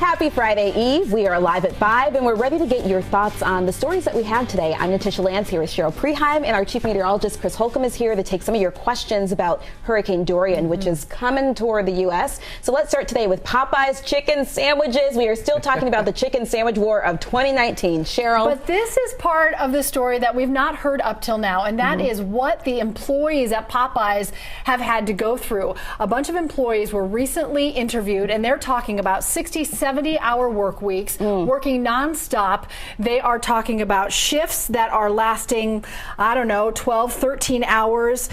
Happy Friday Eve. We are live at 5 and we're ready to get your thoughts on the stories that we have today. I'm Natisha Lance here with Cheryl Preheim, and our Chief Meteorologist Chris Holcomb is here to take some of your questions about Hurricane Dorian, which is coming toward the U.S. So let's start today with Popeyes chicken sandwiches. We are still talking about the chicken sandwich war of 2019. Cheryl. But this is part of the story that we've not heard up till now, and that is what the employees at Popeyes have had to go through. A bunch of employees were recently interviewed, and they're talking about 60, 70-hour work weeks, working nonstop. They are talking about shifts that are lasting, I don't know, 12, 13 hours,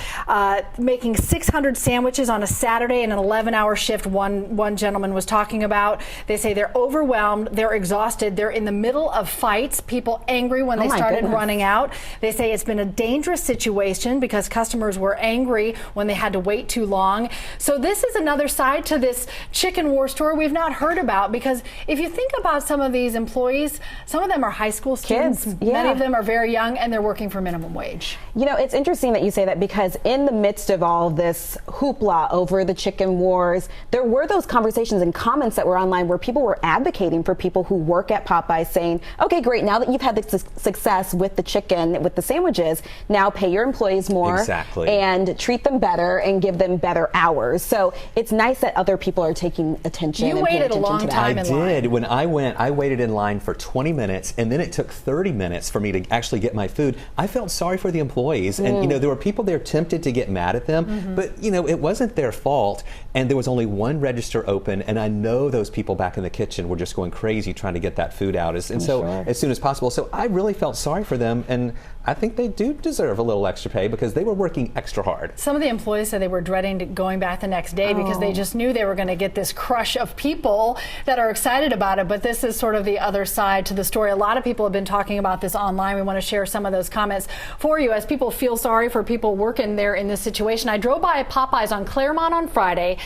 making 600 sandwiches on a Saturday in an 11-hour shift, one gentleman was talking about. They say they're overwhelmed, they're exhausted, they're in the middle of fights, people angry when they started running out. They say it's been a dangerous situation because customers were angry when they had to wait too long. So this is another side to this chicken war story we've not heard about, because if you think about some of these employees, some of them are high school students. Many of them are very young, and they're working for minimum wage. You know, it's interesting that you say that, because in the midst of all this hoopla over the chicken wars, there were those conversations and comments that were online where people were advocating for people who work at Popeyes, saying, okay, great, now that you've had the success with the chicken, with the sandwiches, now pay your employees more and treat them better and give them better hours. So it's nice that other people are taking attention. You waited a long time in line. I did. When I went, I waited in line for 20 minutes, and then it took 30 minutes for me to actually get my food. I felt sorry for the employees, and you know, there were people there tempted to get mad at them, but you know, it wasn't their fault, and there was only one register open, and I know those people back in the kitchen were just going crazy trying to get that food out as soon as possible. So I really felt sorry for them, and I think they do deserve a little extra pay because they were working extra hard. Some of the employees said they were dreading going back the next day because they just knew they were going to get this crush of people that are excited about it. But this is sort of the other side to the story. A lot of people have been talking about this online. We want to share some of those comments for you as people feel sorry for people working there in this situation. I drove by Popeyes on Claremont on Friday.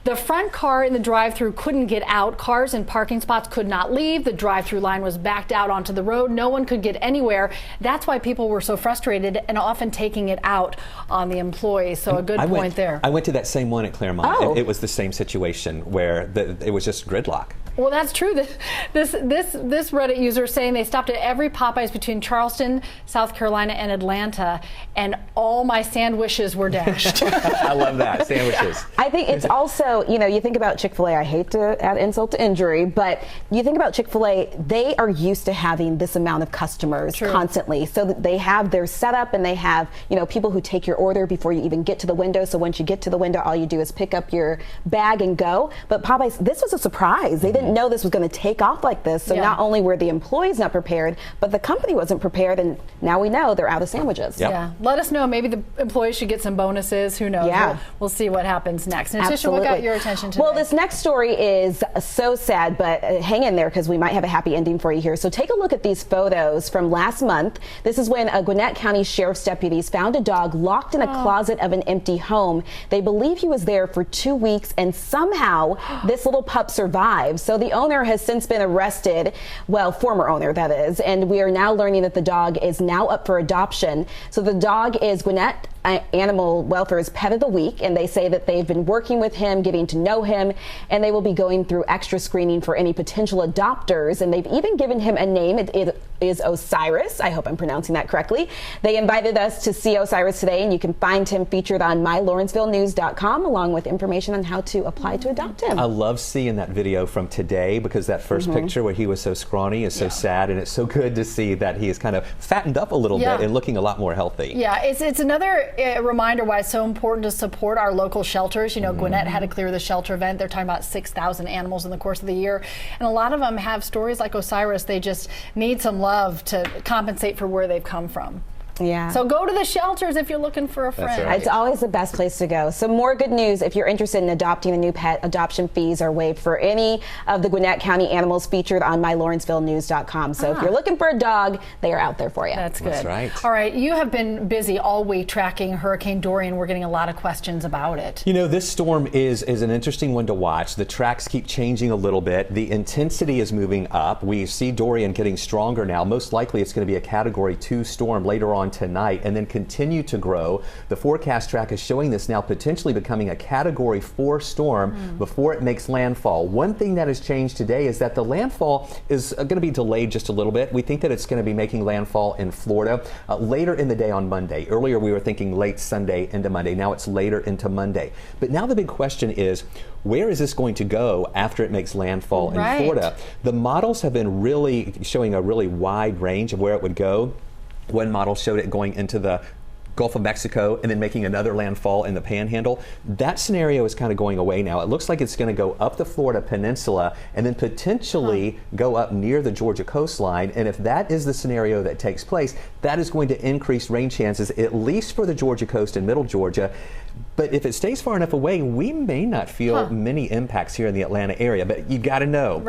The front car in the drive-thru couldn't get out. Cars in parking spots could not leave. The drive-thru line was backed out onto the road. No one could get anywhere. That's why people were so frustrated and often taking it out on the employees. So a good point there. I went to that same one at Claremont. And it was the same situation where it was just gridlock. Well, that's true. This Reddit user is saying they stopped at every Popeyes between Charleston, South Carolina, and Atlanta, and all my sandwiches were dashed. I love that, sandwiches. I think it's also, you know, you think about Chick-fil-A, I hate to add insult to injury, but you think about Chick-fil-A, they are used to having this amount of customers constantly. So that they have their setup, and they have, you know, people who take your order before you even get to the window. So once you get to the window, all you do is pick up your bag and go. But Popeyes, this was a surprise. They didn't know this was going to take off like this. So not only were the employees not prepared, but the company wasn't prepared, and now we know they're out of sandwiches. Yeah. Let us know. Maybe the employees should get some bonuses. Who knows? We'll see what happens next. Natisha, what got your attention today? Well, this next story is so sad, but hang in there because we might have a happy ending for you here. So take a look at these photos from last month. This is when Gwinnett County Sheriff's deputies found a dog locked in a closet of an empty home. They believe he was there for 2 weeks, and somehow this little pup survived. So the owner has since been arrested, well, former owner that is, and we are now learning that the dog is now up for adoption. So the dog is Gwinnett Animal Welfare's Pet of the Week, and they say that they've been working with him, getting to know him, and they will be going through extra screening for any potential adopters, and they've even given him a name. It is Osiris. I hope I'm pronouncing that correctly. They invited us to see Osiris today, and you can find him featured on mylawrencevillenews.com along with information on how to apply to adopt him. I love seeing that video from today because that first picture where he was so scrawny is so sad, and it's so good to see that he is kind of fattened up a little bit and looking a lot more healthy. Yeah, it's another reminder why it's so important to support our local shelters. You know, Gwinnett had to clear the shelter event. They're talking about 6,000 animals in the course of the year, and a lot of them have stories like Osiris. They just need some love to compensate for where they've come from. Yeah. So go to the shelters if you're looking for a friend. That's right. It's always the best place to go. So more good news. If you're interested in adopting a new pet, adoption fees are waived for any of the Gwinnett County animals featured on mylawrencevillenews.com. So if you're looking for a dog, they are out there for you. That's good. That's right. All right. You have been busy all week tracking Hurricane Dorian. We're getting a lot of questions about it. You know, this storm is an interesting one to watch. The tracks keep changing a little bit. The intensity is moving up. We see Dorian getting stronger now. Most likely it's going to be a Category 2 storm later on on tonight and then continue to grow. The forecast track is showing this now potentially becoming a Category 4 storm before it makes landfall. One thing that has changed today is that the landfall is going to be delayed just a little bit. We think that it's going to be making landfall in Florida later in the day on Monday. Earlier we were thinking late Sunday into Monday. Now it's later into Monday. But now the big question is, where is this going to go after it makes landfall in Florida? The models have been really showing a really wide range of where it would go. One model showed it going into the Gulf of Mexico and then making another landfall in the Panhandle. That scenario is kind of going away now. It looks like it's going to go up the Florida Peninsula and then potentially go up near the Georgia coastline. And if that is the scenario that takes place, that is going to increase rain chances, at least for the Georgia coast and middle Georgia. But if it stays far enough away, we may not feel many impacts here in the Atlanta area. But you got to know,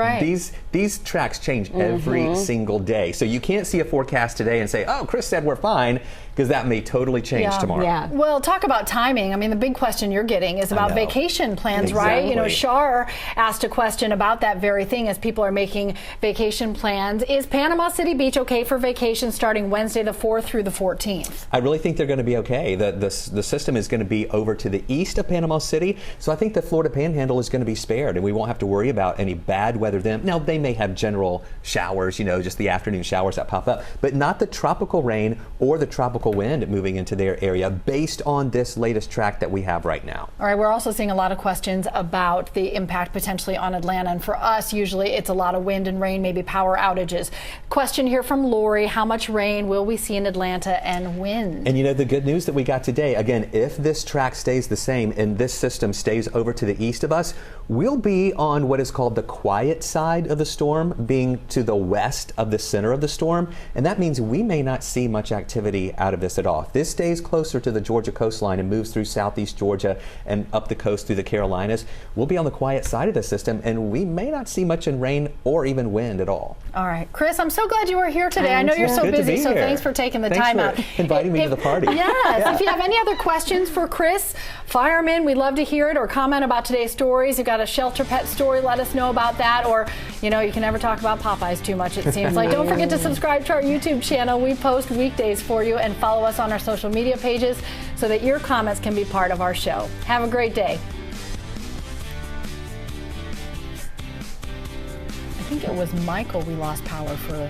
these tracks change every single day. So you can't see a forecast today and say, oh, Chris said we're fine, because that may totally change tomorrow. Well, talk about timing. I mean, the big question you're getting is about vacation plans, right? You know, Shar asked a question about that very thing as people are making vacation plans. Is Panama City Beach okay for vacation starting Wednesday the 4th through the 14th? I really think they're going to be okay. The system is going to be over to the east of Panama City, so I think the Florida Panhandle is going to be spared, and we won't have to worry about any bad weather then. Now, they may have general showers, you know, just the afternoon showers that pop up, but not the tropical rain or the tropical wind moving into their area based on this latest track that we have right now. All right, we're also seeing a lot of questions about the impact potentially on Atlanta, and for us, usually it's a lot of wind and rain, maybe power outages. Question here from Lori: how much rain will we see in Atlanta and wind? And you know, the good news that we got today, again, if this track stays the same and this system stays over to the east of us, we'll be on what is called the quiet side of the storm, being to the west of the center of the storm, and that means we may not see much activity out of this at all. If this stays closer to the Georgia coastline and moves through southeast Georgia and up the coast through the Carolinas, we'll be on the quiet side of the system, and we may not see much in rain or even wind at all. All right, Chris, I'm so glad you were here today. I know you're so busy, so thanks for taking the time out. Inviting me to the party. Yes, if you have any other questions for Chris, fire them in. We'd love to hear it, or comment about today's stories. You've got a shelter pet story, let us know about that. Or, you know, you can never talk about Popeyes too much, it seems like. Don't forget to subscribe to our YouTube channel. We post weekdays for you, and follow us on our social media pages so that your comments can be part of our show. Have a great day. I think it was Michael we lost power for.